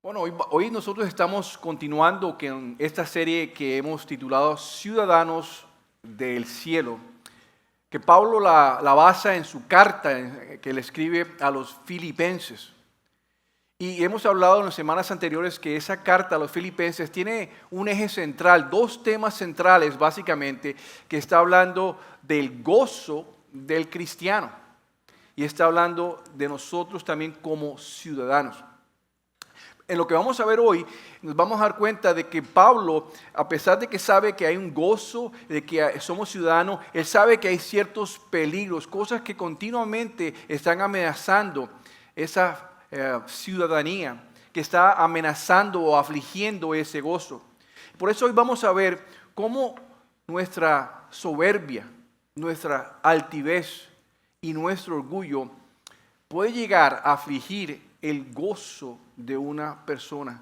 Bueno, hoy nosotros estamos continuando con esta serie que hemos titulado Ciudadanos del Cielo, que Pablo la basa en su carta que le escribe a los filipenses. Y hemos hablado en las semanas anteriores que esa carta a los filipenses tiene un eje central, dos temas centrales básicamente, que está hablando del gozo del cristiano y está hablando de nosotros también como ciudadanos. En lo que vamos a ver hoy, nos vamos a dar cuenta de que Pablo, a pesar de que sabe que hay un gozo, de que somos ciudadanos, él sabe que hay ciertos peligros, cosas que continuamente están amenazando esa ciudadanía, que está amenazando o afligiendo ese gozo. Por eso hoy vamos a ver cómo nuestra soberbia, nuestra altivez y nuestro orgullo puede llegar a afligir el gozo de una persona.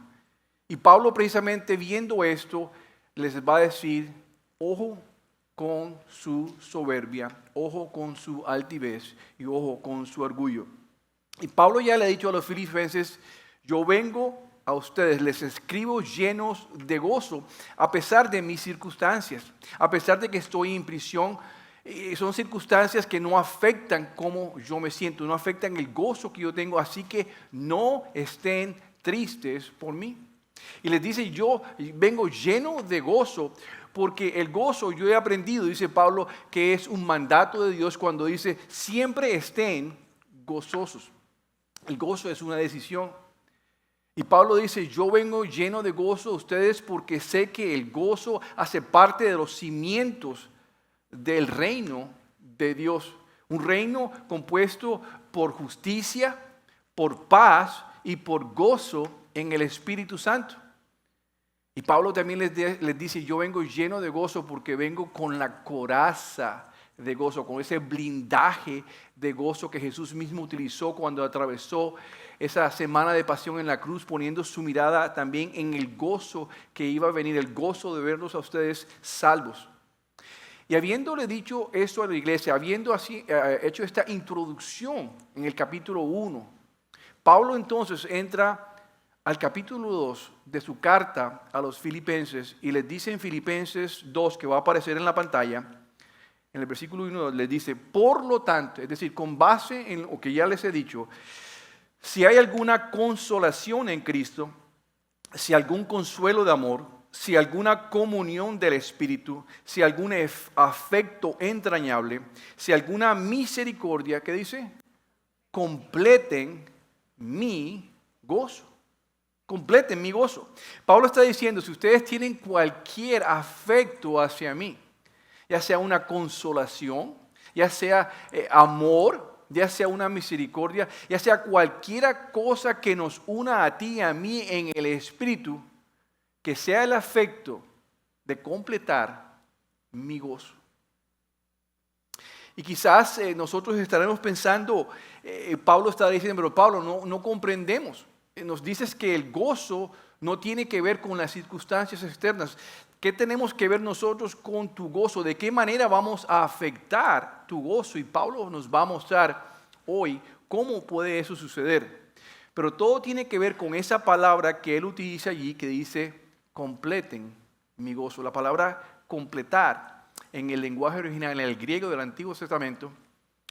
Y Pablo, precisamente viendo esto, les va a decir: ojo con su soberbia, ojo con su altivez y ojo con su orgullo. Y Pablo ya le ha dicho a los filipenses: yo vengo a ustedes, les escribo llenos de gozo, a pesar de mis circunstancias, a pesar de que estoy en prisión. Son circunstancias que no afectan cómo yo me siento, no afectan el gozo que yo tengo, así que no estén tristes por mí. Y les dice: yo vengo lleno de gozo, porque el gozo yo he aprendido, dice Pablo, que es un mandato de Dios cuando dice: siempre estén gozosos. El gozo es una decisión. Y Pablo dice: yo vengo lleno de gozo a ustedes porque sé que el gozo hace parte de los cimientos del reino de Dios. Un reino compuesto por justicia, por paz y por gozo en el Espíritu Santo. Y Pablo también les dice: yo vengo lleno de gozo porque vengo con la coraza de gozo, con ese blindaje de gozo que Jesús mismo utilizó cuando atravesó esa semana de pasión en la cruz, poniendo su mirada también en el gozo que iba a venir, el gozo de verlos a ustedes salvos. Y habiéndole dicho esto a la iglesia, habiendo así hecho esta introducción en el capítulo 1, Pablo entonces entra al capítulo 2 de su carta a los filipenses y les dice en Filipenses 2, que va a aparecer en la pantalla, en el versículo 1 les dice: por lo tanto, es decir, con base en lo que ya les he dicho, si hay alguna consolación en Cristo, si algún consuelo de amor, si alguna comunión del Espíritu, si algún afecto entrañable, si alguna misericordia, ¿qué dice? Completen mi gozo. Completen mi gozo. Pablo está diciendo: si ustedes tienen cualquier afecto hacia mí, ya sea una consolación, ya sea amor, ya sea una misericordia, ya sea cualquier cosa que nos una a ti y a mí en el Espíritu, que sea el afecto de completar mi gozo. Y quizás nosotros estaremos pensando, Pablo está diciendo: pero Pablo, no comprendemos. Nos dices que el gozo no tiene que ver con las circunstancias externas. ¿Qué tenemos que ver nosotros con tu gozo? ¿De qué manera vamos a afectar tu gozo? Y Pablo nos va a mostrar hoy cómo puede eso suceder. Pero todo tiene que ver con esa palabra que él utiliza allí, que dice: completen mi gozo. La palabra completar en el lenguaje original, en el griego del Antiguo Testamento,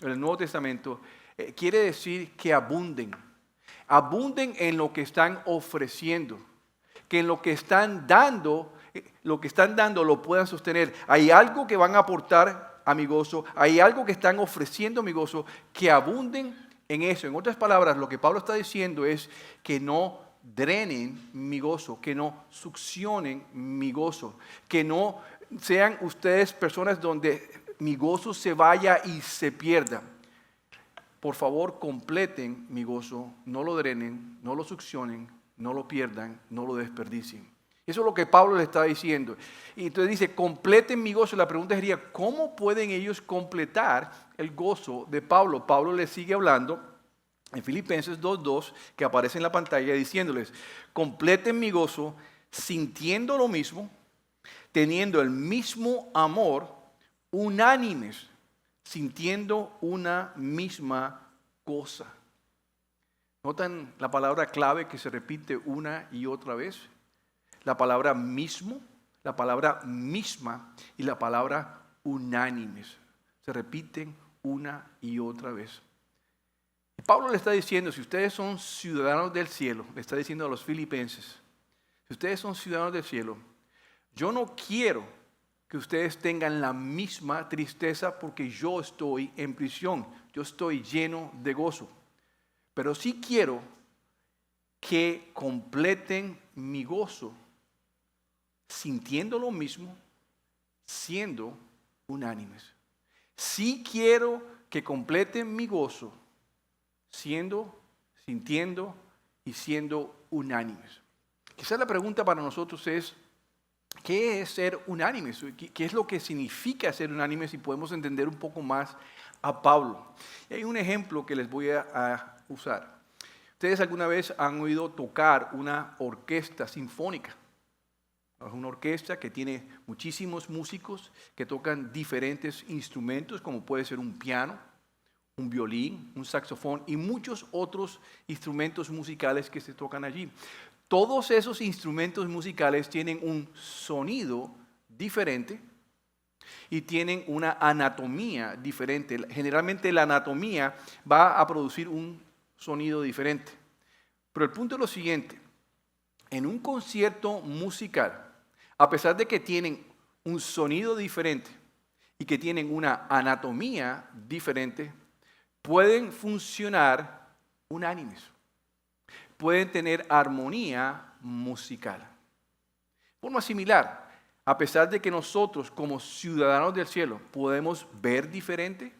en el Nuevo Testamento, quiere decir que abunden. Abunden en lo que están ofreciendo, que en lo que están dando lo puedan sostener. Hay algo que van a aportar a mi gozo, hay algo que están ofreciendo a mi gozo, que abunden en eso. En otras palabras, lo que Pablo está diciendo es que no drenen mi gozo, que no succionen mi gozo, que no sean ustedes personas donde mi gozo se vaya y se pierda. Por favor, completen mi gozo, no lo drenen, no lo succionen, no lo pierdan, no lo desperdicien. Eso es lo que Pablo le está diciendo. Y entonces dice: completen mi gozo. La pregunta sería: ¿cómo pueden ellos completar el gozo de Pablo? Pablo les sigue hablando en Filipenses 2:2, que aparece en la pantalla, diciéndoles: completen mi gozo sintiendo lo mismo, teniendo el mismo amor, unánimes, sintiendo una misma cosa. ¿Notan la palabra clave que se repite una y otra vez? La palabra mismo, la palabra misma y la palabra unánimes. Se repiten una y otra vez. Y Pablo le está diciendo, si ustedes son ciudadanos del cielo, le está diciendo a los filipenses, si ustedes son ciudadanos del cielo, yo no quiero que ustedes tengan la misma tristeza porque yo estoy en prisión, yo estoy lleno de gozo. Pero sí quiero que completen mi gozo sintiendo lo mismo, siendo unánimes. Sí quiero que completen mi gozo sintiendo y siendo unánimes. Quizás la pregunta para nosotros es, ¿qué es ser unánimes? ¿Qué es lo que significa ser unánimes? Y podemos entender un poco más a Pablo. Y hay un ejemplo que les voy a usar. ¿Ustedes alguna vez han oído tocar una orquesta sinfónica? Es una orquesta que tiene muchísimos músicos que tocan diferentes instrumentos, como puede ser un piano, un violín, un saxofón y muchos otros instrumentos musicales que se tocan allí. Todos esos instrumentos musicales tienen un sonido diferente y tienen una anatomía diferente. Generalmente la anatomía va a producir un sonido diferente. Pero el punto es lo siguiente. En un concierto musical, a pesar de que tienen un sonido diferente y que tienen una anatomía diferente, pueden funcionar unánimes. Pueden tener armonía musical. De forma similar, a pesar de que nosotros como ciudadanos del cielo podemos ver diferente,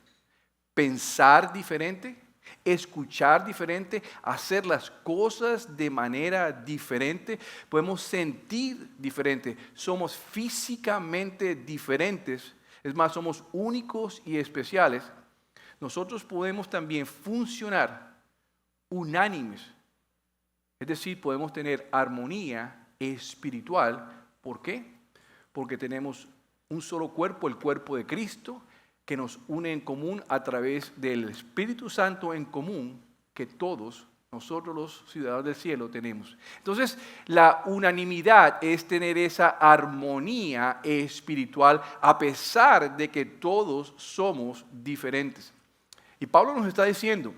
pensar diferente, escuchar diferente, hacer las cosas de manera diferente, podemos sentir diferente, somos físicamente diferentes, es más, somos únicos y especiales. Nosotros podemos también funcionar unánimes, es decir, podemos tener armonía espiritual. ¿Por qué? Porque tenemos un solo cuerpo, el cuerpo de Cristo, que nos une en común a través del Espíritu Santo en común que todos nosotros los ciudadanos del cielo tenemos. Entonces, la unanimidad es tener esa armonía espiritual a pesar de que todos somos diferentes. Y Pablo nos está diciendo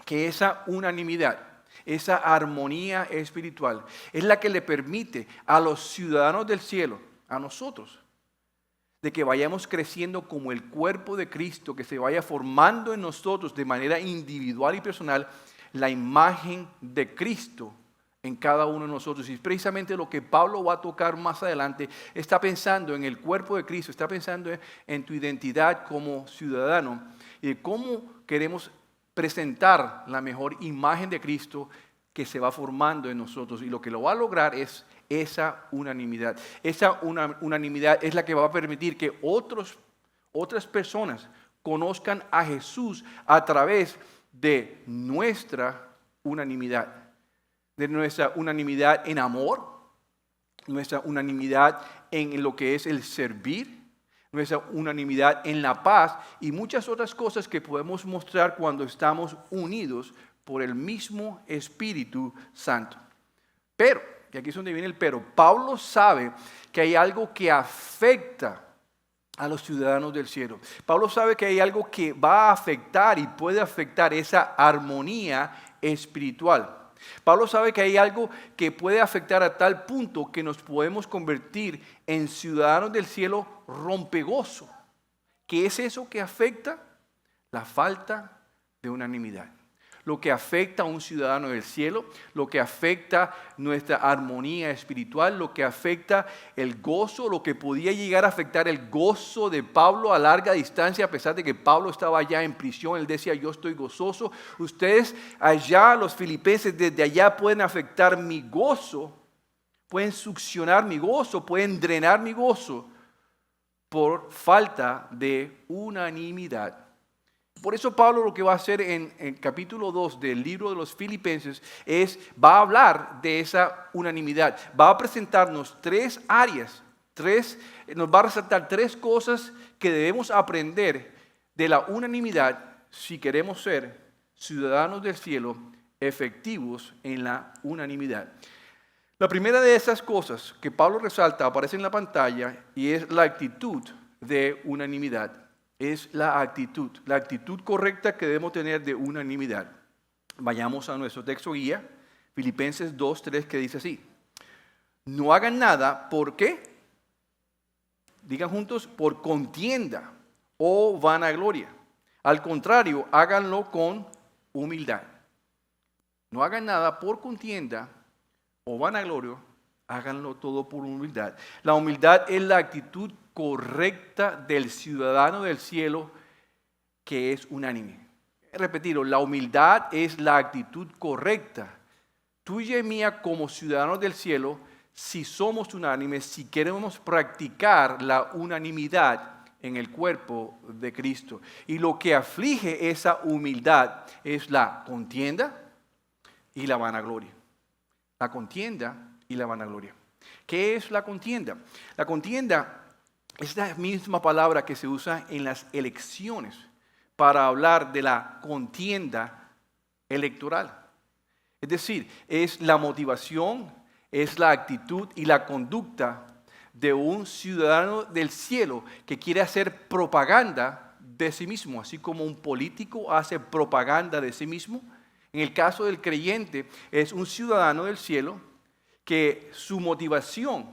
que esa unanimidad, esa armonía espiritual, es la que le permite a los ciudadanos del cielo, a nosotros, de que vayamos creciendo como el cuerpo de Cristo, que se vaya formando en nosotros de manera individual y personal la imagen de Cristo en cada uno de nosotros. Y precisamente lo que Pablo va a tocar más adelante, está pensando en el cuerpo de Cristo, está pensando en tu identidad como ciudadano y de cómo queremos presentar la mejor imagen de Cristo que se va formando en nosotros. Y lo que lo va a lograr es esa unanimidad. Esa unanimidad es la que va a permitir que otras personas conozcan a Jesús a través de nuestra unanimidad. De nuestra unanimidad en amor, nuestra unanimidad en lo que es el servir, nuestra unanimidad en la paz y muchas otras cosas que podemos mostrar cuando estamos unidos por el mismo Espíritu Santo. Pero, y aquí es donde viene el pero, Pablo sabe que hay algo que afecta a los ciudadanos del cielo. Pablo sabe que hay algo que va a afectar y puede afectar esa armonía espiritual. Pablo sabe que hay algo que puede afectar a tal punto que nos podemos convertir en ciudadanos del cielo rompegozo. ¿Qué es eso que afecta? La falta de unanimidad. Lo que afecta a un ciudadano del cielo, lo que afecta nuestra armonía espiritual, lo que afecta el gozo, lo que podía llegar a afectar el gozo de Pablo a larga distancia, a pesar de que Pablo estaba allá en prisión, él decía, yo estoy gozoso. Ustedes allá, los filipenses, desde allá pueden afectar mi gozo, pueden succionar mi gozo, pueden drenar mi gozo por falta de unanimidad. Por eso Pablo lo que va a hacer en capítulo 2 del libro de los Filipenses va a hablar de esa unanimidad. Va a presentarnos tres áreas, nos va a resaltar tres cosas que debemos aprender de la unanimidad si queremos ser ciudadanos del cielo efectivos en la unanimidad. La primera de esas cosas que Pablo resalta aparece en la pantalla y es la actitud de unanimidad. Es la actitud correcta que debemos tener de unanimidad. Vayamos a nuestro texto guía, Filipenses 2:3, que dice así: no hagan nada, ¿por qué? Digan juntos, por contienda o vanagloria. Al contrario, háganlo con humildad. No hagan nada por contienda o vanagloria, háganlo todo por humildad. La humildad es la actitud correcta del ciudadano del cielo que es unánime. Repetirlo, la humildad es la actitud correcta, tuya y mía como ciudadanos del cielo, si somos unánimes, si queremos practicar la unanimidad en el cuerpo de Cristo. Y lo que aflige esa humildad es la contienda y la vanagloria. La contienda y la vanagloria. ¿Qué es la contienda? La contienda es la misma palabra que se usa en las elecciones para hablar de la contienda electoral. Es decir, es la motivación, es la actitud y la conducta de un ciudadano del cielo que quiere hacer propaganda de sí mismo, así como un político hace propaganda de sí mismo. En el caso del creyente, es un ciudadano del cielo que su motivación,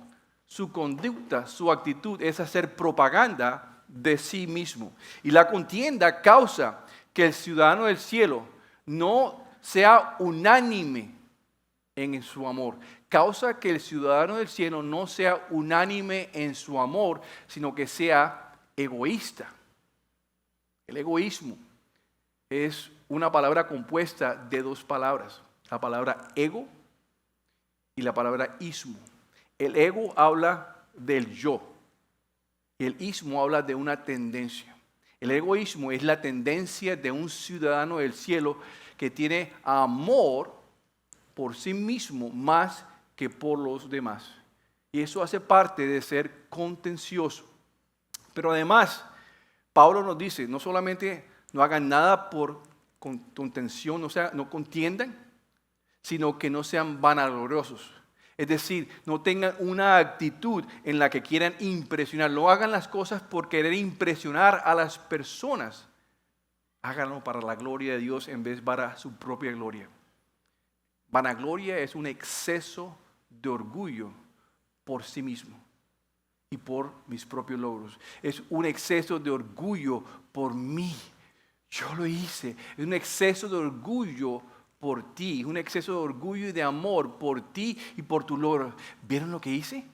su conducta, su actitud es hacer propaganda de sí mismo. Y la contienda causa que el ciudadano del cielo no sea unánime en su amor. Causa que el ciudadano del cielo no sea unánime en su amor, sino que sea egoísta. El egoísmo es una palabra compuesta de dos palabras, la palabra ego y la palabra ismo. El ego habla del yo y el ismo habla de una tendencia. El egoísmo es la tendencia de un ciudadano del cielo que tiene amor por sí mismo más que por los demás. Y eso hace parte de ser contencioso. Pero además, Pablo nos dice, no solamente no hagan nada por contención, o sea, no contiendan, sino que no sean vanagloriosos. Es decir, no tengan una actitud en la que quieran impresionar. No hagan las cosas por querer impresionar a las personas. Háganlo para la gloria de Dios en vez para su propia gloria. Vanagloria es un exceso de orgullo por sí mismo y por mis propios logros. Es un exceso de orgullo por mí. Yo lo hice. Es un exceso de orgullo por ti. Un exceso de orgullo y de amor por ti y por tu logro. ¿Vieron lo que hice?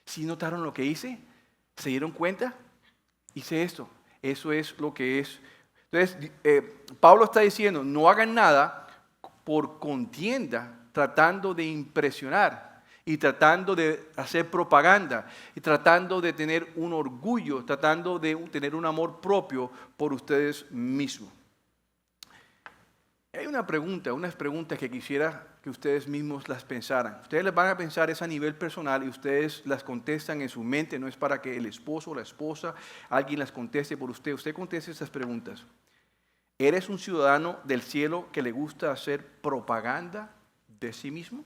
¿Sí notaron lo que hice? ¿Se dieron cuenta? Hice esto. Eso es lo que es. Entonces, Pablo está diciendo, no hagan nada por contienda, tratando de impresionar y tratando de hacer propaganda y tratando de tener un orgullo, tratando de tener un amor propio por ustedes mismos. Hay unas preguntas que quisiera que ustedes mismos las pensaran. Ustedes las van a pensar es a nivel personal y ustedes las contestan en su mente, no es para que el esposo o la esposa, alguien las conteste por usted. Usted conteste esas preguntas. ¿Eres un ciudadano del cielo que le gusta hacer propaganda de sí mismo?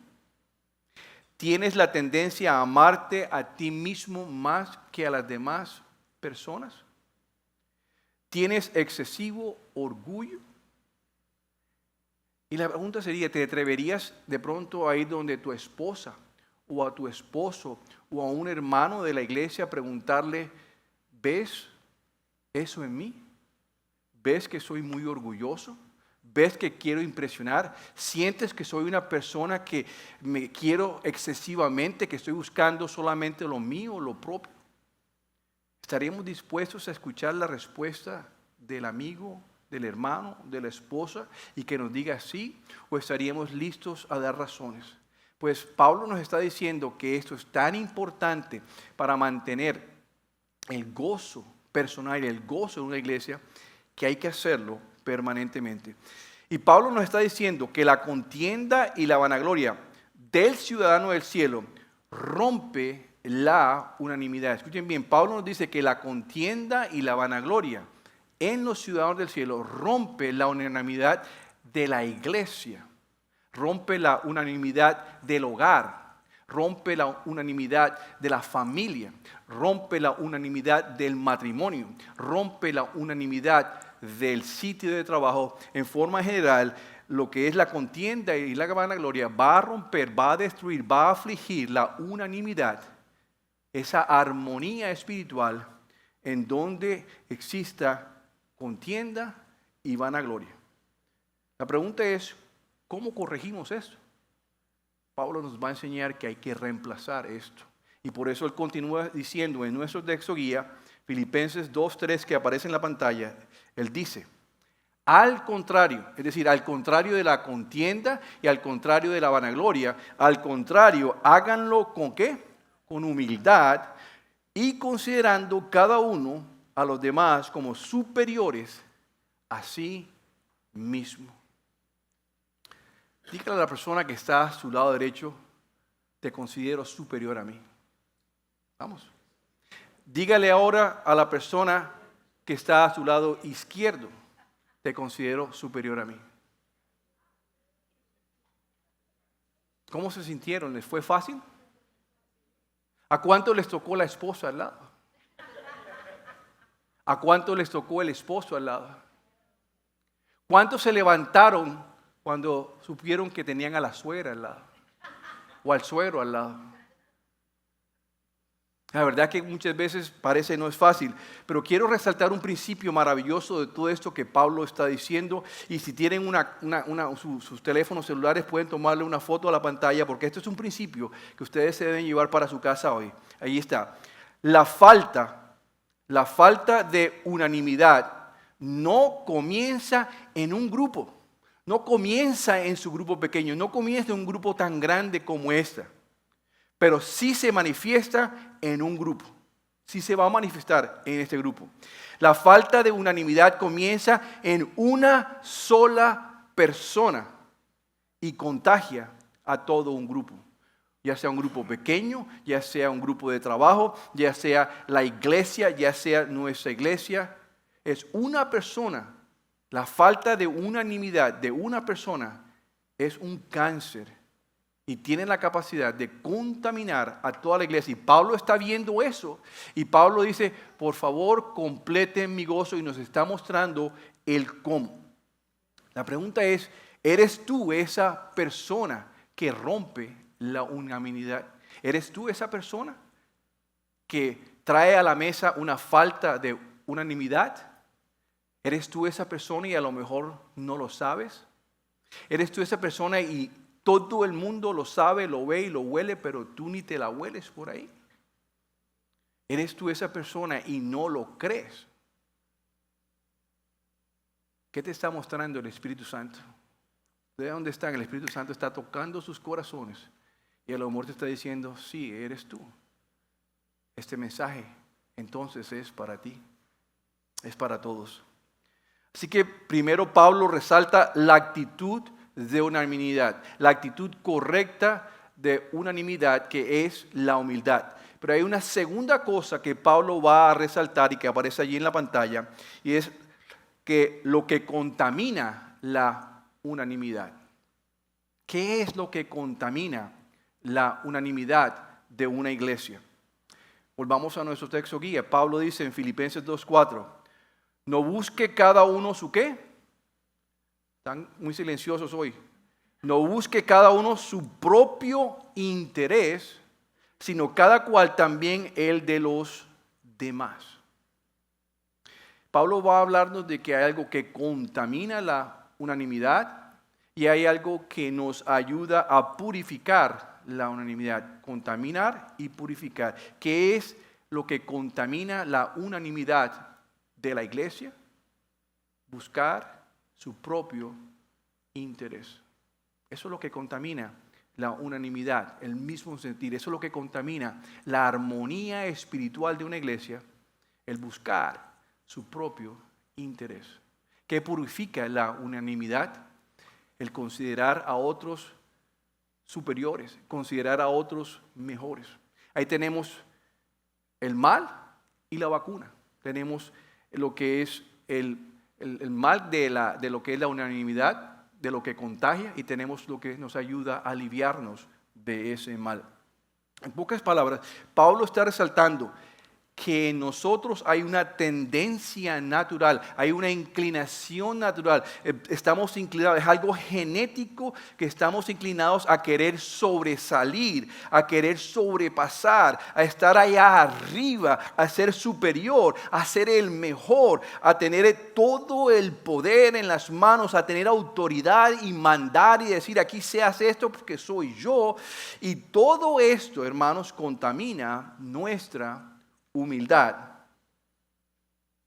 ¿Tienes la tendencia a amarte a ti mismo más que a las demás personas? ¿Tienes excesivo orgullo? Y la pregunta sería, ¿te atreverías de pronto a ir donde tu esposa o a tu esposo o a un hermano de la iglesia a preguntarle, ¿ves eso en mí? ¿Ves que soy muy orgulloso? ¿Ves que quiero impresionar? ¿Sientes que soy una persona que me quiero excesivamente, que estoy buscando solamente lo mío, lo propio? ¿Estaríamos dispuestos a escuchar la respuesta del amigo, del hermano, de la esposa y que nos diga sí? ¿O estaríamos listos a dar razones? Pues Pablo nos está diciendo que esto es tan importante para mantener el gozo personal y el gozo de una iglesia que hay que hacerlo permanentemente. Y Pablo nos está diciendo que la contienda y la vanagloria del ciudadano del cielo rompe la unanimidad. Escuchen bien, Pablo nos dice que la contienda y la vanagloria en los ciudadanos del cielo rompe la unanimidad de la iglesia. rompe la unanimidad del hogar, rompe la unanimidad de la familia, rompe la unanimidad del matrimonio, rompe la unanimidad del sitio de trabajo. En forma general, lo que es la contienda y la vanagloria va a romper, va a destruir, va a afligir la unanimidad, esa armonía espiritual en donde exista contienda y vanagloria. La pregunta es, ¿cómo corregimos esto? Pablo nos va a enseñar que hay que reemplazar esto. Y por eso él continúa diciendo en nuestro texto guía, Filipenses 2:3, que aparece en la pantalla, él dice, al contrario, es decir, al contrario de la contienda y al contrario de la vanagloria, al contrario, háganlo ¿con qué? Con humildad y considerando cada uno a los demás como superiores a sí mismo. Dígale a la persona que está a su lado derecho, te considero superior a mí. Vamos. Dígale ahora a la persona que está a su lado izquierdo, te considero superior a mí. ¿Cómo se sintieron? ¿Les fue fácil? ¿A cuánto les tocó la esposa al lado? ¿A cuánto les tocó el esposo al lado? ¿Cuántos se levantaron cuando supieron que tenían a la suegra al lado? O al suegro al lado. La verdad que muchas veces parece no es fácil, pero quiero resaltar un principio maravilloso de todo esto que Pablo está diciendo. Y si tienen sus teléfonos celulares pueden tomarle una foto a la pantalla, porque esto es un principio que ustedes se deben llevar para su casa hoy. Ahí está. La falta de unanimidad no comienza en un grupo, no comienza en su grupo pequeño, no comienza en un grupo tan grande como esta. Pero sí se manifiesta en un grupo. Sí se va a manifestar en este grupo. La falta de unanimidad comienza en una sola persona y contagia a todo un grupo. Ya sea un grupo pequeño, ya sea un grupo de trabajo, ya sea la iglesia, ya sea nuestra iglesia. Es una persona. La falta de unanimidad de una persona es un cáncer. Y tienen la capacidad de contaminar a toda la iglesia. Y Pablo está viendo eso. Y Pablo dice, por favor, completen mi gozo. Y nos está mostrando el cómo. La pregunta es, ¿eres tú esa persona que rompe la unanimidad? ¿Eres tú esa persona que trae a la mesa una falta de unanimidad? ¿Eres tú esa persona y a lo mejor no lo sabes? ¿Eres tú esa persona y todo el mundo lo sabe, lo ve y lo huele, pero tú ni te la hueles por ahí? ¿Eres tú esa persona y no lo crees? ¿Qué te está mostrando el Espíritu Santo? ¿De dónde está? El Espíritu Santo está tocando sus corazones y a lo mejor te está diciendo, sí, eres tú. Este mensaje entonces es para ti, es para todos. Así que primero Pablo resalta la actitud de unanimidad, la actitud correcta de unanimidad, que es la humildad. Pero hay una segunda cosa que Pablo va a resaltar y que aparece allí en la pantalla, y es que lo que contamina la unanimidad. ¿Qué es lo que contamina la unanimidad de una iglesia? Volvamos a nuestro texto guía. Pablo dice en Filipenses 2:4, no busque cada uno su ¿qué? Están muy silenciosos hoy. No busque cada uno su propio interés, sino cada cual también el de los demás. Pablo va a hablarnos de que hay algo que contamina la unanimidad y hay algo que nos ayuda a purificar la unanimidad. Contaminar y purificar. ¿Qué es lo que contamina la unanimidad de la iglesia? Buscar su propio interés. Eso es lo que contamina la unanimidad, el mismo sentir. Eso es lo que contamina la armonía espiritual de una iglesia, el buscar su propio interés. ¿Qué purifica la unanimidad? El considerar a otros superiores, considerar a otros mejores. Ahí tenemos el mal y la vacuna. Tenemos lo que es el mal de lo que es la unanimidad de lo que contagia y tenemos lo que nos ayuda a aliviarnos de ese mal. En pocas palabras, Pablo está resaltando que en nosotros hay una tendencia natural, hay una inclinación natural. Estamos inclinados, es algo genético que estamos inclinados a querer sobresalir, a querer sobrepasar, a estar allá arriba, a ser superior, a ser el mejor, a tener todo el poder en las manos, a tener autoridad y mandar y decir aquí se hace esto porque soy yo. Y todo esto, hermanos, contamina nuestra humildad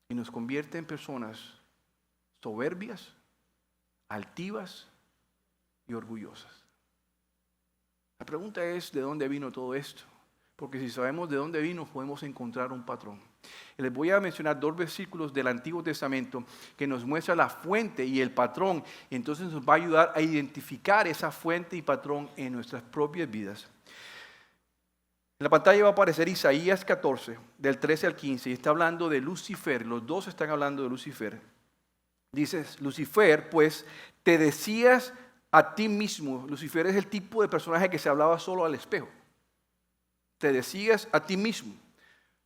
y nos convierte en personas soberbias, altivas y orgullosas. La pregunta es, ¿de dónde vino todo esto? Porque si sabemos de dónde vino, podemos encontrar un patrón. Y les voy a mencionar 2 versículos del Antiguo Testamento que nos muestra la fuente y el patrón. Y entonces nos va a ayudar a identificar esa fuente y patrón en nuestras propias vidas. En la pantalla va a aparecer Isaías 14, del 13 al 15, y está hablando de Lucifer. Los dos están hablando de Lucifer. Dices, Lucifer, pues te decías a ti mismo. Lucifer es el tipo de personaje que se hablaba solo al espejo. Te decías a ti mismo,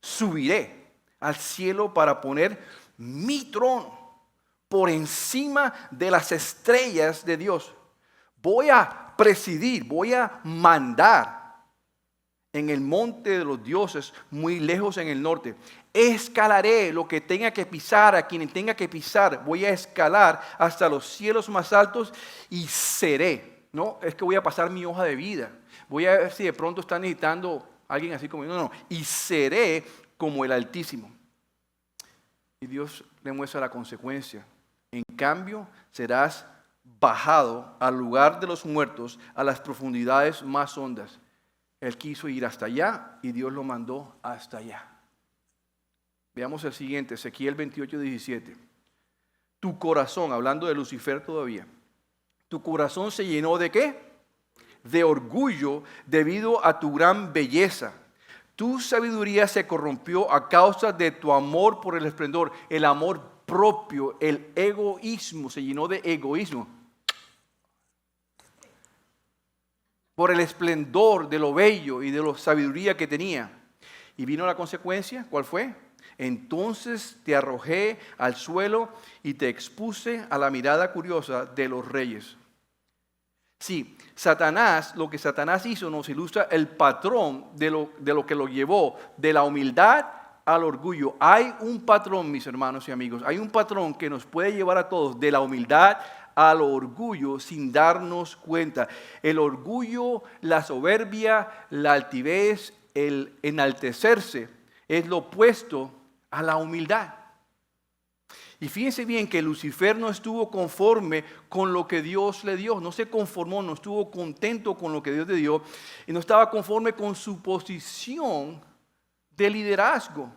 subiré al cielo para poner mi trono por encima de las estrellas de Dios. Voy a presidir, voy a mandar en el monte de los dioses, muy lejos en el norte. Escalaré lo que tenga que pisar, a quien tenga que pisar. Voy a escalar hasta los cielos más altos y seré. No, es que voy a pasar mi hoja de vida. Voy a ver si de pronto está necesitando alguien así como yo. No. Y seré como el Altísimo. Y Dios le muestra la consecuencia. En cambio, serás bajado al lugar de los muertos, a las profundidades más hondas. Él quiso ir hasta allá y Dios lo mandó hasta allá. Veamos el siguiente, Ezequiel 28, 17. Tu corazón, hablando de Lucifer todavía, tu corazón se llenó ¿de qué? De orgullo debido a tu gran belleza. Tu sabiduría se corrompió a causa de tu amor por el esplendor, el amor propio, el egoísmo, se llenó de egoísmo. Por el esplendor de lo bello y de la sabiduría que tenía. Y vino la consecuencia, ¿cuál fue? Entonces te arrojé al suelo y te expuse a la mirada curiosa de los reyes. Sí, Satanás, lo que Satanás hizo nos ilustra el patrón de lo que lo llevó de la humildad al orgullo. Hay un patrón, mis hermanos y amigos, hay un patrón que nos puede llevar a todos de la humildad al orgullo sin darnos cuenta. El orgullo, la soberbia, la altivez, el enaltecerse es lo opuesto a la humildad. Y fíjense bien que Lucifer no estuvo conforme con lo que Dios le dio, no se conformó, no estuvo contento con lo que Dios le dio y no estaba conforme con su posición de liderazgo.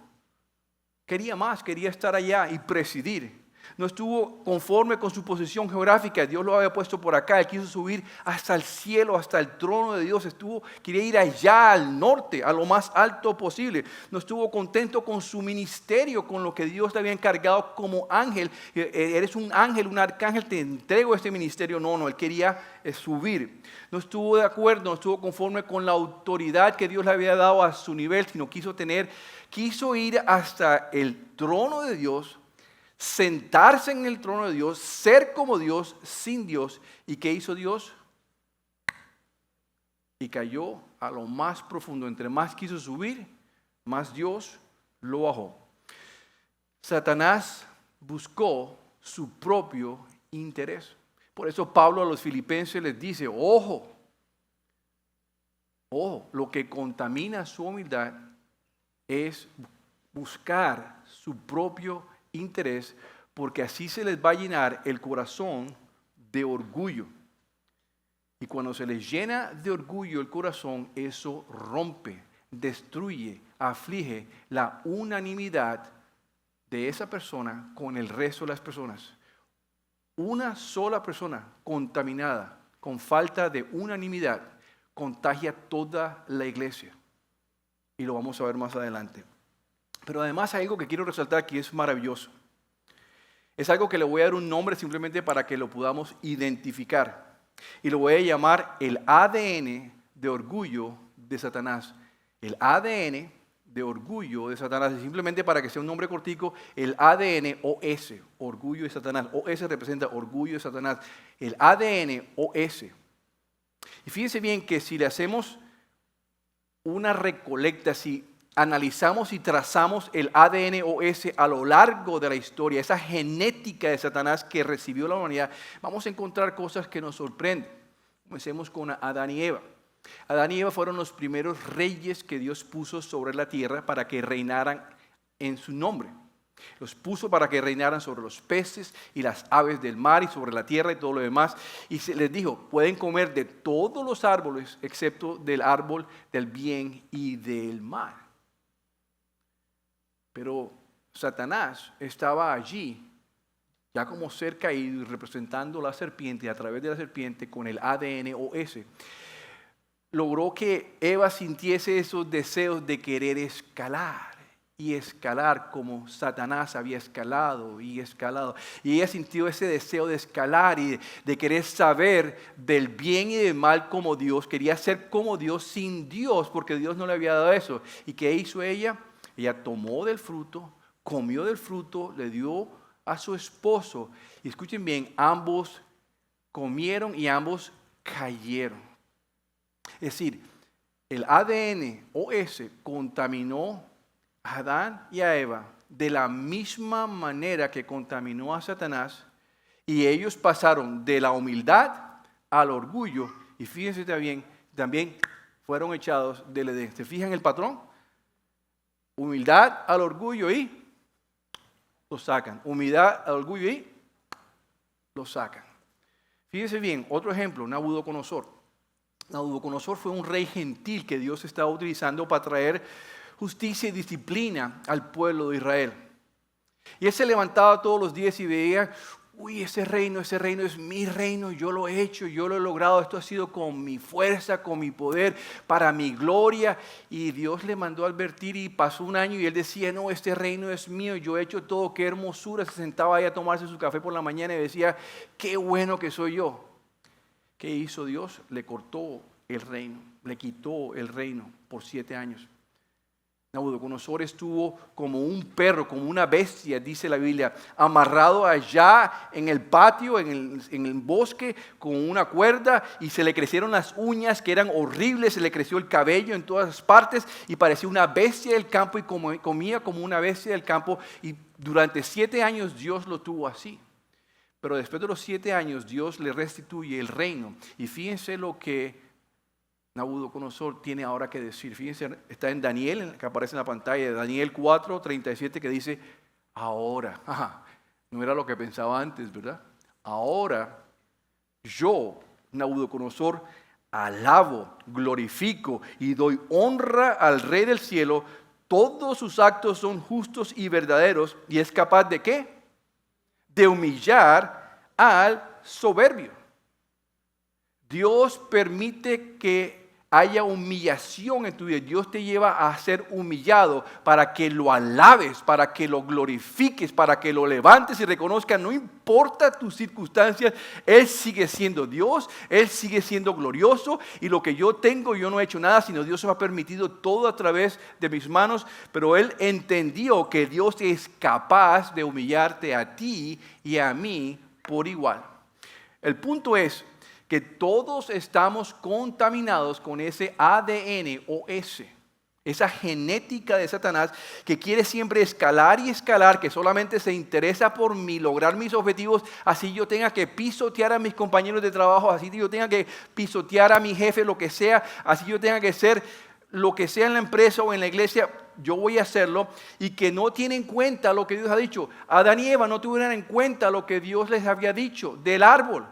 Quería más, quería estar allá y presidir. No estuvo conforme con su posición geográfica. Dios lo había puesto por acá. Él quiso subir hasta el cielo, hasta el trono de Dios. Quería ir allá al norte, a lo más alto posible. No estuvo contento con su ministerio, con lo que Dios le había encargado como ángel. Eres un ángel, un arcángel, te entrego este ministerio. No, él quería subir. No estuvo de acuerdo, no estuvo conforme con la autoridad que Dios le había dado a su nivel, sino quiso ir hasta el trono de Dios, sentarse en el trono de Dios, ser como Dios, sin Dios. ¿Y qué hizo Dios? Y cayó a lo más profundo. Entre más quiso subir, más Dios lo bajó. Satanás buscó su propio interés. Por eso Pablo a los filipenses les dice, ojo, lo que contamina su humildad es buscar su propio interés, porque así se les va a llenar el corazón de orgullo. Y cuando se les llena de orgullo el corazón, eso rompe, destruye, aflige la unanimidad de esa persona con el resto de las personas. Una sola persona contaminada con falta de unanimidad contagia toda la iglesia. Y lo vamos a ver más adelante. Pero además hay algo que quiero resaltar que es maravilloso. Es algo que le voy a dar un nombre simplemente para que lo podamos identificar. Y lo voy a llamar el ADN de orgullo de Satanás. El ADN de orgullo de Satanás. Y simplemente para que sea un nombre cortico, el ADN OS, orgullo de Satanás. OS representa orgullo de Satanás. El ADN OS. Y fíjense bien que si le hacemos una recolecta, si analizamos y trazamos el ADN OS a lo largo de la historia, esa genética de Satanás que recibió la humanidad, vamos a encontrar cosas que nos sorprenden. Comencemos con Adán y Eva. Adán y Eva fueron los primeros reyes que Dios puso sobre la tierra para que reinaran en su nombre. Los puso para que reinaran sobre los peces y las aves del mar y sobre la tierra y todo lo demás. Y se les dijo, pueden comer de todos los árboles excepto del árbol del bien y del mal. Pero Satanás estaba allí, ya como cerca y representando la serpiente, a través de la serpiente, con el ADN OS. Logró que Eva sintiese esos deseos de querer escalar y escalar como Satanás había escalado y escalado. Y ella sintió ese deseo de escalar y de querer saber del bien y del mal como Dios. Quería ser como Dios sin Dios, porque Dios no le había dado eso. ¿Y qué hizo ella? Ella tomó del fruto, comió del fruto, le dio a su esposo. Y escuchen bien, ambos comieron y ambos cayeron. Es decir, el ADN OS contaminó a Adán y a Eva de la misma manera que contaminó a Satanás, y ellos pasaron de la humildad al orgullo, y fíjense también fueron echados del Edén. ¿Se fijan el patrón? Humildad al orgullo y lo sacan. Humildad al orgullo y lo sacan. Fíjense bien, otro ejemplo, Nabucodonosor. Nabucodonosor fue un rey gentil que Dios estaba utilizando para traer justicia y disciplina al pueblo de Israel. Y él se levantaba todos los días y veía, uy, ese reino es mi reino, yo lo he hecho, yo lo he logrado, esto ha sido con mi fuerza, con mi poder, para mi gloria. Y Dios le mandó a advertir y pasó un año y él decía, no, este reino es mío, yo he hecho todo, qué hermosura. Se sentaba ahí a tomarse su café por la mañana y decía, qué bueno que soy yo. ¿Qué hizo Dios? Le cortó el reino, le quitó el reino por 7 años. Nabucodonosor estuvo como un perro, como una bestia, dice la Biblia, amarrado allá en el patio, en el bosque, con una cuerda, y se le crecieron las uñas que eran horribles, se le creció el cabello en todas partes y parecía una bestia del campo y comía como una bestia del campo, y durante 7 años Dios lo tuvo así. Pero después de los 7 años Dios le restituye el reino, y fíjense lo que Nabucodonosor tiene ahora que decir. Fíjense, está en Daniel, que aparece en la pantalla, Daniel 4:37, que dice, ahora, no era lo que pensaba antes, ¿verdad? Ahora yo, Nabucodonosor, alabo, glorifico y doy honra al Rey del cielo. Todos sus actos son justos y verdaderos, y es capaz de ¿qué? De humillar al soberbio. Dios permite que haya humillación en tu vida. Dios te lleva a ser humillado para que lo alabes, para que lo glorifiques, para que lo levantes y reconozcas, no importa tus circunstancias, Él sigue siendo Dios, Él sigue siendo glorioso, y lo que yo tengo, yo no he hecho nada, sino Dios me ha permitido todo a través de mis manos, pero Él entendió que Dios es capaz de humillarte a ti y a mí por igual. El punto es que todos estamos contaminados con ese ADN OS, esa genética de Satanás que quiere siempre escalar y escalar, que solamente se interesa por mí, lograr mis objetivos, así yo tenga que pisotear a mis compañeros de trabajo, así yo tenga que pisotear a mi jefe, lo que sea, así yo tenga que ser lo que sea en la empresa o en la iglesia, yo voy a hacerlo, y que no tienen en cuenta lo que Dios ha dicho. Adán y Eva no tuvieron en cuenta lo que Dios les había dicho del árbol.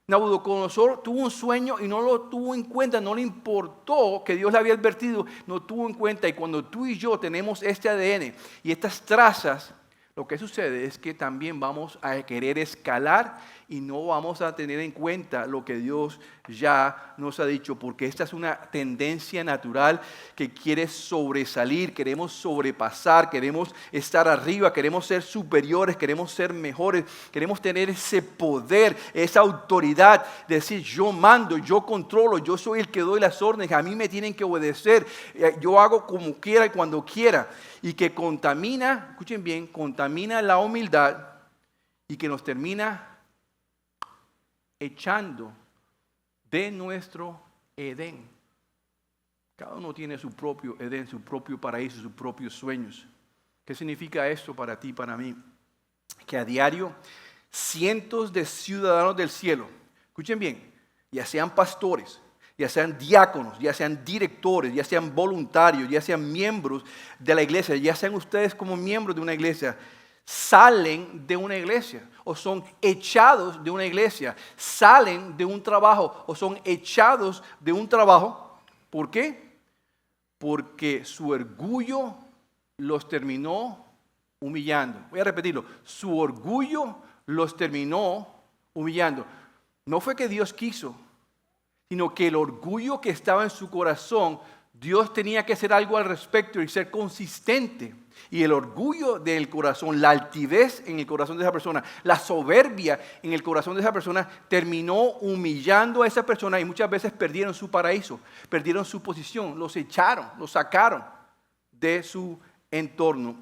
Nabucodonosor tuvo un sueño y no lo tuvo en cuenta, no le importó que Dios le había advertido, no tuvo en cuenta. Y cuando tú y yo tenemos este ADN y estas trazas, lo que sucede es que también vamos a querer escalar y no vamos a tener en cuenta lo que Dios ya nos ha dicho, porque esta es una tendencia natural que quiere sobresalir, queremos sobrepasar, queremos estar arriba, queremos ser superiores, queremos ser mejores, queremos tener ese poder, esa autoridad, de decir yo mando, yo controlo, yo soy el que doy las órdenes, a mí me tienen que obedecer, yo hago como quiera y cuando quiera, y que contamina, escuchen bien, contamina la humildad y que nos termina echando de nuestro Edén. Cada uno tiene su propio Edén, su propio paraíso, sus propios sueños. ¿Qué significa esto para ti y para mí? Que a diario cientos de ciudadanos del cielo, escuchen bien, ya sean pastores, ya sean diáconos, ya sean directores, ya sean voluntarios, ya sean miembros de la iglesia, ya sean ustedes como miembros de una iglesia, salen de una iglesia o son echados de una iglesia, salen de un trabajo o son echados de un trabajo. ¿Por qué? Porque su orgullo los terminó humillando. Voy a repetirlo, su orgullo los terminó humillando. No fue que Dios quiso, sino que el orgullo que estaba en su corazón, Dios tenía que hacer algo al respecto y ser consistente. Y el orgullo del corazón, la altivez en el corazón de esa persona, la soberbia en el corazón de esa persona, terminó humillando a esa persona y muchas veces perdieron su paraíso, perdieron su posición, los echaron, los sacaron de su entorno.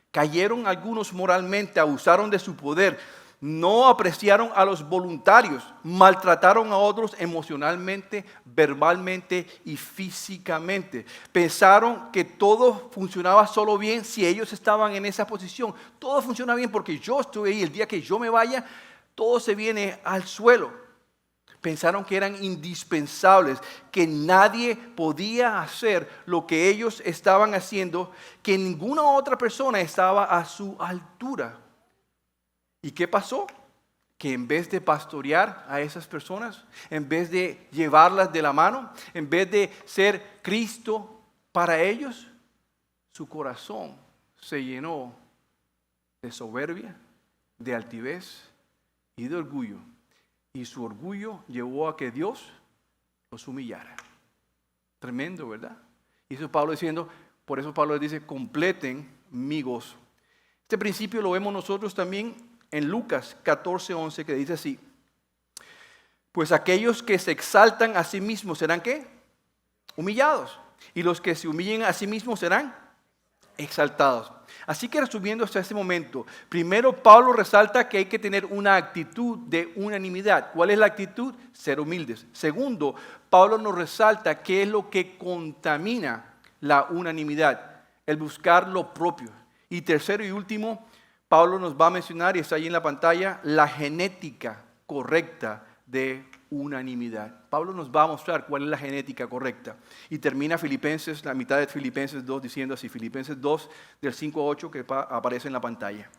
Cayeron algunos moralmente, abusaron de su poder, no apreciaron a los voluntarios, maltrataron a otros emocionalmente, verbalmente y físicamente. Pensaron que todo funcionaba solo bien si ellos estaban en esa posición. Todo funciona bien porque yo estoy ahí. El día que yo me vaya, todo se viene al suelo. Pensaron que eran indispensables, que nadie podía hacer lo que ellos estaban haciendo, que ninguna otra persona estaba a su altura. ¿Y qué pasó? Que en vez de pastorear a esas personas, en vez de llevarlas de la mano, en vez de ser Cristo para ellos, su corazón se llenó de soberbia, de altivez y de orgullo. Y su orgullo llevó a que Dios los humillara. Tremendo, ¿verdad? Y eso Pablo diciendo, por eso Pablo les dice, completen mi gozo. Este principio lo vemos nosotros también en Lucas 14:11, que dice así: pues aquellos que se exaltan a sí mismos serán ¿qué? Humillados. Y los que se humillen a sí mismos serán exaltados. Así que resumiendo hasta este momento, primero Pablo resalta que hay que tener una actitud de unanimidad. ¿Cuál es la actitud? Ser humildes. Segundo, Pablo nos resalta qué es lo que contamina la unanimidad, el buscar lo propio. Y tercero y último, Pablo nos va a mencionar, y está ahí en la pantalla, la genética correcta de unanimidad. Pablo nos va a mostrar cuál es la genética correcta. Y termina Filipenses, la mitad de Filipenses 2, diciendo así, Filipenses 2, del 5 a 8, que aparece en la pantalla.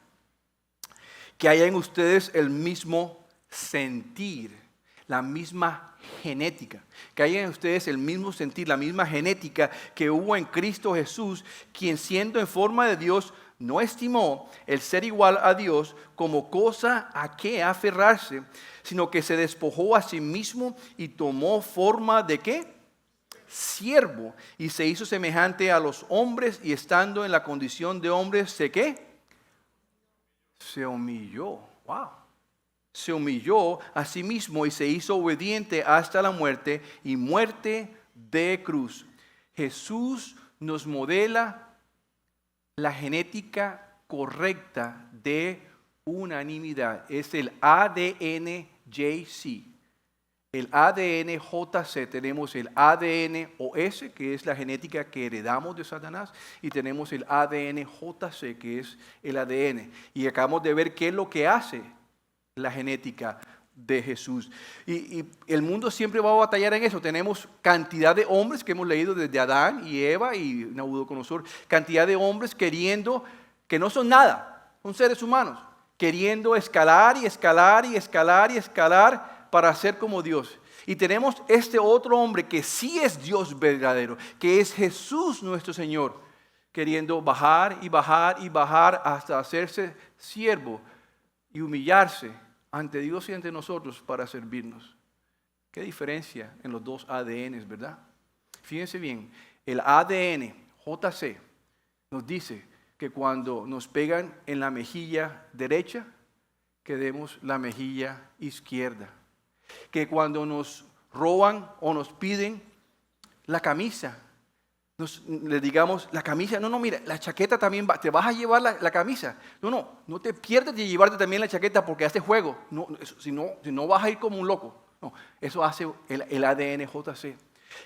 Que haya en ustedes el mismo sentir, la misma genética. Que haya en ustedes el mismo sentir, la misma genética que hubo en Cristo Jesús, quien siendo en forma de Dios, no estimó el ser igual a Dios como cosa a que aferrarse, sino que se despojó a sí mismo y tomó forma de ¿qué? Siervo, y se hizo semejante a los hombres, y estando en la condición de hombre, ¿se qué? Se humilló. Wow. Se humilló a sí mismo y se hizo obediente hasta la muerte, y muerte de cruz. Jesús nos modela la genética correcta de unanimidad. Es el ADN JC. El ADN JC, tenemos el ADN OS, que es la genética que heredamos de Satanás, y tenemos el ADN JC, que es el ADN. Y acabamos de ver qué es lo que hace la genética de Jesús. Y el mundo siempre va a batallar en eso. Tenemos cantidad de hombres que hemos leído desde Adán y Eva y Nabucodonosor, cantidad de hombres queriendo, que no son nada, son seres humanos, queriendo escalar y escalar y escalar y escalar para ser como Dios. Y tenemos este otro hombre que sí es Dios verdadero, que es Jesús nuestro Señor, queriendo bajar y bajar y bajar hasta hacerse siervo y humillarse ante Dios y ante nosotros para servirnos. Qué diferencia en los dos ADNs, ¿verdad? Fíjense bien, el ADN JC nos dice que cuando nos pegan en la mejilla derecha, que demos la mejilla izquierda. Que cuando nos roban o nos piden la camisa, le digamos, la camisa, no, mira, la chaqueta también te vas a llevar la camisa. No te pierdas de llevarte también la chaqueta porque hace juego. Si no vas a ir como un loco. No, eso hace el ADN JC.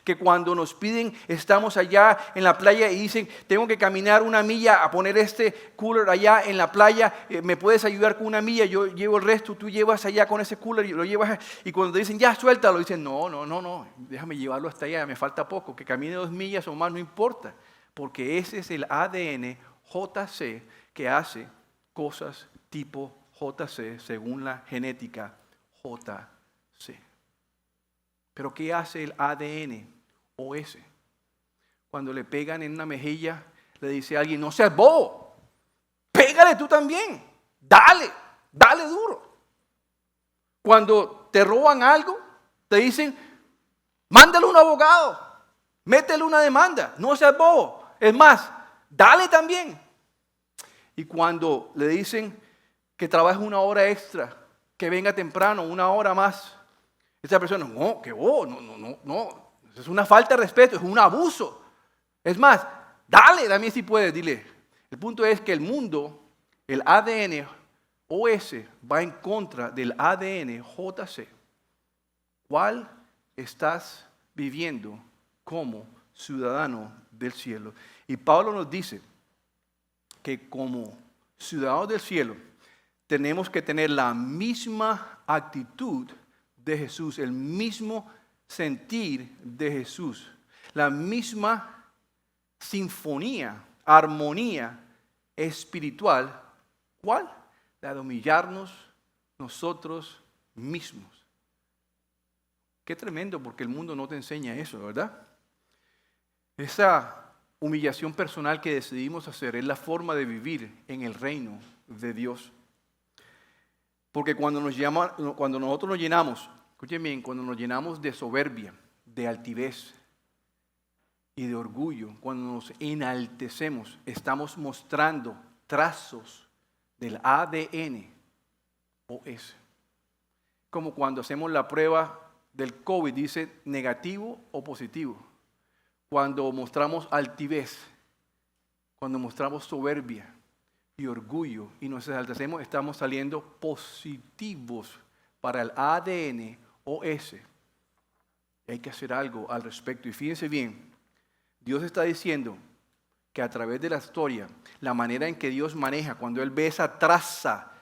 Que cuando nos piden, estamos allá en la playa y dicen, tengo que caminar una milla a poner este cooler allá en la playa, ¿me puedes ayudar con una milla? Yo llevo el resto, tú llevas allá con ese cooler y lo llevas. Y cuando dicen, ya suéltalo, dicen, no, déjame llevarlo hasta allá, me falta poco, que camine 2 millas o más, no importa. Porque ese es el ADN JC que hace cosas tipo JC según la genética JC. Pero ¿qué hace el ADN OS? Cuando le pegan en una mejilla, le dice a alguien, no seas bobo, pégale tú también, dale duro. Cuando te roban algo, te dicen, mándale un abogado, métele una demanda, no seas bobo. Es más, dale también. Y cuando le dicen que trabaje 1 hora extra, que venga temprano, 1 hora más, esa persona, no, eso es una falta de respeto, es un abuso. Es más, dale también si puedes, dile. El punto es que el mundo, el ADN OS va en contra del ADN JC. ¿Cuál estás viviendo como ciudadano del cielo? Y Pablo nos dice que como ciudadanos del cielo tenemos que tener la misma actitud de Jesús, el mismo sentir de Jesús, la misma sinfonía, armonía espiritual. ¿Cuál? La de humillarnos nosotros mismos. Qué tremendo, porque el mundo no te enseña eso, ¿verdad? Esa humillación personal que decidimos hacer es la forma de vivir en el reino de Dios. Porque cuando nosotros nos llenamos, escuchen bien, cuando nos llenamos de soberbia, de altivez y de orgullo, cuando nos enaltecemos, estamos mostrando trazos del ADN OS. Como cuando hacemos la prueba del COVID, dice negativo o positivo. Cuando mostramos altivez, cuando mostramos soberbia y orgullo y nos enaltecemos, estamos saliendo positivos para el ADN OS. Hay que hacer algo al respecto. Y fíjense bien, Dios está diciendo que a través de la historia, la manera en que Dios maneja, cuando Él ve esa traza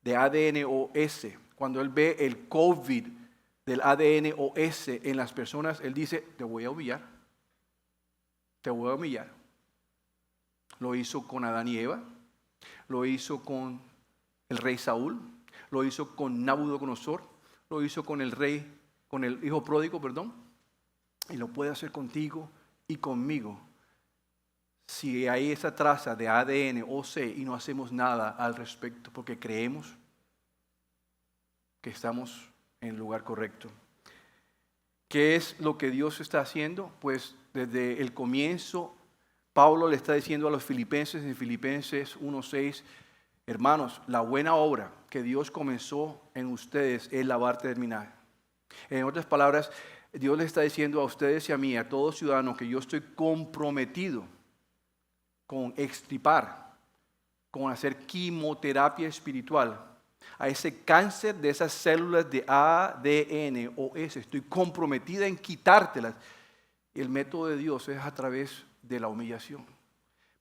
de ADN OS, cuando Él ve el COVID del ADN OS en las personas, Él dice, te voy a humillar. Te voy a humillar. Lo hizo con Adán y Eva. Lo hizo con el rey Saúl, lo hizo con Nabucodonosor, lo hizo con el hijo pródigo, y lo puede hacer contigo y conmigo. Si hay esa traza de ADN OC y no hacemos nada al respecto, porque creemos que estamos en el lugar correcto. ¿Qué es lo que Dios está haciendo? Pues desde el comienzo, Pablo le está diciendo a los filipenses en Filipenses 1:6, hermanos, la buena obra que Dios comenzó en ustedes, Él la va a terminar. En otras palabras, Dios le está diciendo a ustedes y a mí, a todos ciudadanos, que yo estoy comprometido con extirpar, con hacer quimioterapia espiritual a ese cáncer de esas células de ADN OS. Estoy comprometida en quitártelas. El método de Dios es a través de la humillación,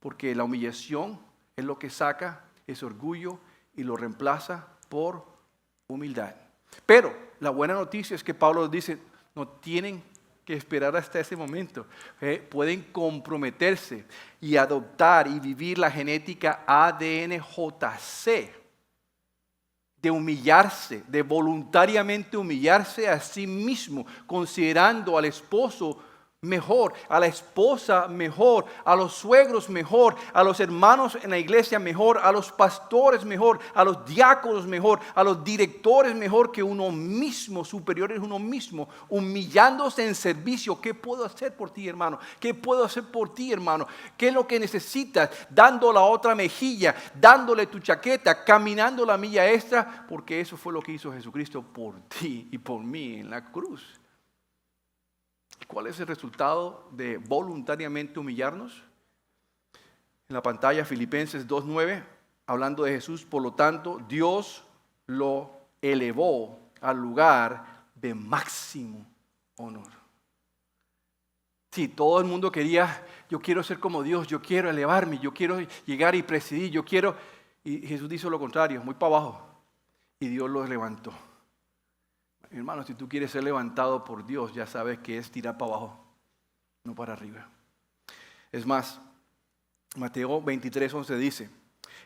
porque la humillación es lo que saca ese orgullo y lo reemplaza por humildad. Pero la buena noticia es que Pablo dice, no tienen que esperar hasta ese momento. Pueden comprometerse y adoptar y vivir la genética ADN-JC, de humillarse, de voluntariamente humillarse a sí mismo, considerando al esposo mejor, a la esposa mejor, a los suegros mejor, a los hermanos en la iglesia mejor, a los pastores mejor, a los diáconos mejor, a los directores mejor que uno mismo, superiores uno mismo, humillándose en servicio. ¿Qué puedo hacer por ti, hermano? ¿Qué puedo hacer por ti, hermano? ¿Qué es lo que necesitas? Dando la otra mejilla, dándole tu chaqueta, caminando la milla extra, porque eso fue lo que hizo Jesucristo por ti y por mí en la cruz. ¿Cuál es el resultado de voluntariamente humillarnos? En la pantalla, Filipenses 2:9, hablando de Jesús. Por lo tanto, Dios lo elevó al lugar de máximo honor. Sí, todo el mundo quería, yo quiero ser como Dios, yo quiero elevarme, yo quiero llegar y presidir, yo quiero. Y Jesús dijo lo contrario, muy para abajo. Y Dios lo levantó. Hermano, si tú quieres ser levantado por Dios, ya sabes que es tirar para abajo, no para arriba. Es más, Mateo 23:11 dice: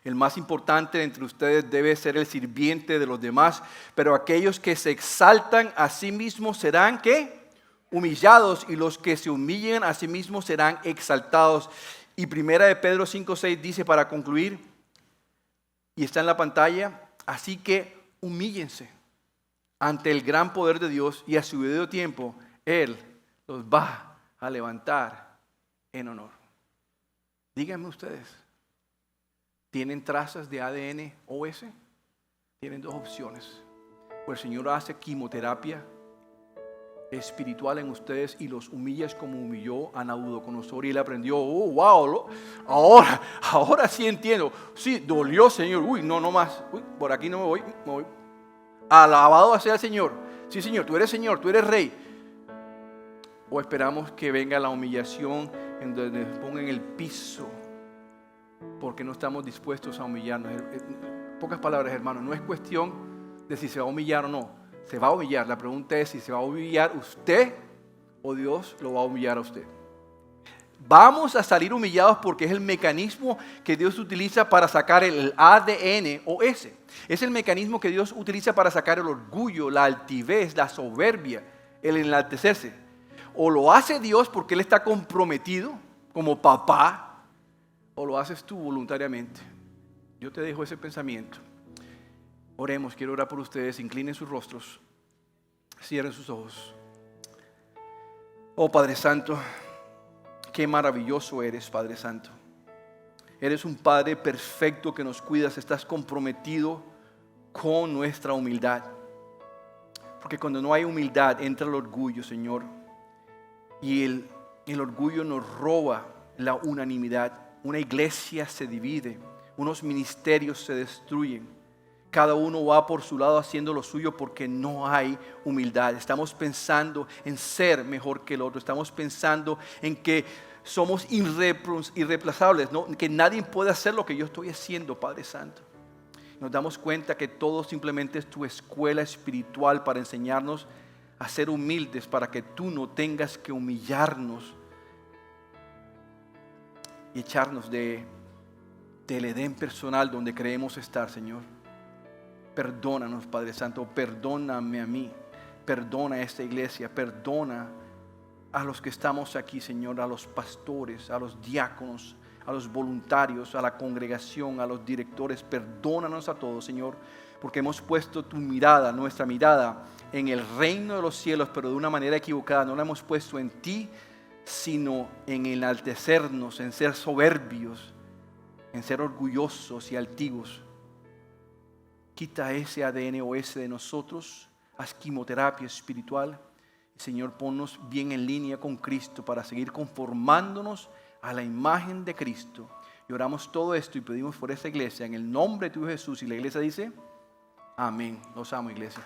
el más importante entre ustedes debe ser el sirviente de los demás, pero aquellos que se exaltan a sí mismos serán, ¿qué? Humillados, y los que se humillen a sí mismos serán exaltados. Y primera de Pedro 5:6 dice, para concluir, y está en la pantalla: así que humíllense ante el gran poder de Dios, y a su debido tiempo Él los va a levantar en honor. Díganme ustedes, ¿tienen trazas de ADN OS? Tienen dos opciones. O el Señor hace quimioterapia espiritual en ustedes y los humilla como humilló a Nabucodonosor, y él aprendió, oh wow, ahora sí entiendo. Sí, dolió, Señor, no más, por aquí no me voy. Alabado sea el Señor. Sí, Señor, tú eres Rey. O esperamos que venga la humillación en donde nos pongan en el piso porque no estamos dispuestos a humillarnos. En pocas palabras, hermano, no es cuestión de si se va a humillar o no. Se va a humillar. La pregunta es si se va a humillar usted o Dios lo va a humillar a usted. Vamos a salir humillados porque es el mecanismo que Dios utiliza para sacar el ADN o S. Es el mecanismo que Dios utiliza para sacar el orgullo, la altivez, la soberbia, el enaltecerse. O lo hace Dios porque Él está comprometido como papá, o lo haces tú voluntariamente. Yo te dejo ese pensamiento. Oremos, quiero orar por ustedes. Inclinen sus rostros, cierren sus ojos. Oh Padre Santo, qué maravilloso eres, Padre Santo. Eres un Padre perfecto que nos cuidas. Estás comprometido con nuestra humildad. Porque cuando no hay humildad entra el orgullo, Señor. Y el orgullo nos roba la unanimidad. Una iglesia se divide. Unos ministerios se destruyen. Cada uno va por su lado haciendo lo suyo porque no hay humildad. Estamos pensando en ser mejor que el otro. Estamos pensando en que somos irreemplazables, ¿no? Que nadie puede hacer lo que yo estoy haciendo, Padre Santo. Nos damos cuenta que todo simplemente es tu escuela espiritual para enseñarnos a ser humildes, para que tú no tengas que humillarnos y echarnos del Edén personal donde creemos estar, Señor. Perdónanos, Padre Santo, perdóname a mí, perdona a esta iglesia, perdona a los que estamos aquí, Señor, a los pastores, a los diáconos, a los voluntarios, a la congregación, a los directores. Perdónanos a todos, Señor, porque hemos puesto tu mirada, nuestra mirada, en el reino de los cielos, pero de una manera equivocada. No la hemos puesto en ti, sino en enaltecernos, en ser soberbios, en ser orgullosos y altivos. Quita ese ADN o ese de nosotros, haz quimioterapia espiritual. Señor, ponnos bien en línea con Cristo para seguir conformándonos a la imagen de Cristo. Y oramos todo esto y pedimos por esta iglesia en el nombre de tu Jesús. Y la iglesia dice, amén. Los amo, iglesia.